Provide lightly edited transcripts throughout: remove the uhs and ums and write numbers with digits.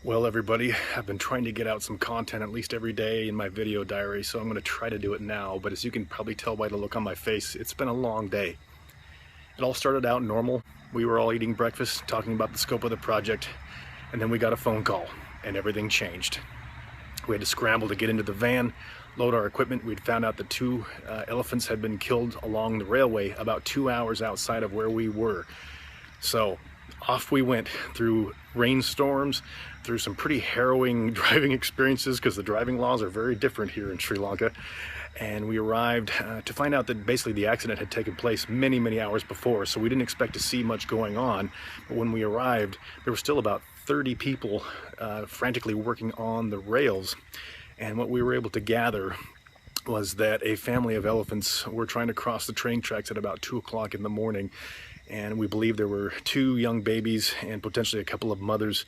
Well, everybody, I've been trying to get out some content at least every day in my video diary, so I'm going to try to do it now. But as you can probably tell by the look on my face, it's been a long day. It all started out normal. We were all eating breakfast, talking about the scope of the project, and then we got a phone call, and everything changed. We had to scramble to get into the van, load our equipment. We'd found out that two elephants had been killed along the railway about 2 hours outside of where we were. So off we went through rainstorms, through some pretty harrowing driving experiences because the driving laws are very different here in Sri Lanka. And we arrived to find out that basically the accident had taken place many hours before, so we didn't expect to see much going on. But when we arrived, there were still about 30 people frantically working on the rails. And what we were able to gather was that a family of elephants were trying to cross the train tracks at about 2 o'clock in the morning. And we believe there were 2 young babies and potentially a couple of mothers.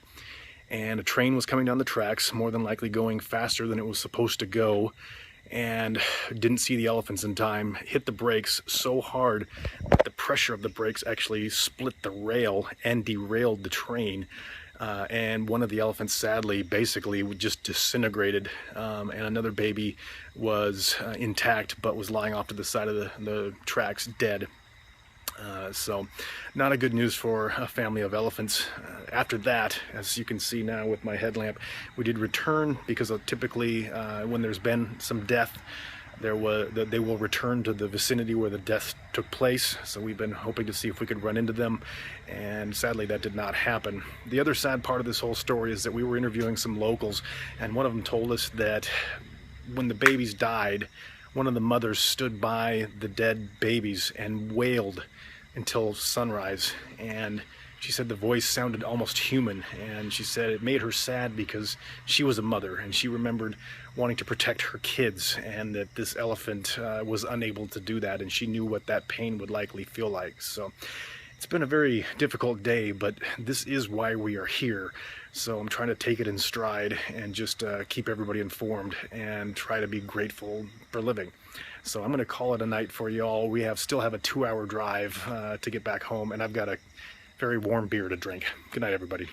And a train was coming down the tracks, more than likely going faster than it was supposed to go, and didn't see the elephants in time, hit the brakes so hard that the pressure of the brakes actually split the rail and derailed the train. And one of the elephants sadly basically just disintegrated, and another baby was intact but was lying off to the side of the tracks dead. So not a good news for a family of elephants. After that, as you can see now with my headlamp, we did return because typically when there's been some death, they will return to the vicinity where the death took place. So we've been hoping to see if we could run into them, and sadly that did not happen. The other sad part of this whole story is that we were interviewing some locals, and one of them told us that when the babies died, one of the mothers stood by the dead babies and wailed until sunrise, and she said the voice sounded almost human, and she said it made her sad because she was a mother and she remembered wanting to protect her kids, and that this elephant was unable to do that, and she knew what that pain would likely feel like. So it's been a very difficult day, but this is why we are here. So I'm trying to take it in stride and just keep everybody informed and try to be grateful for living. So I'm going to call it a night for y'all. We still have a 2-hour drive to get back home, and I've got a very warm beer to drink. Good night, everybody.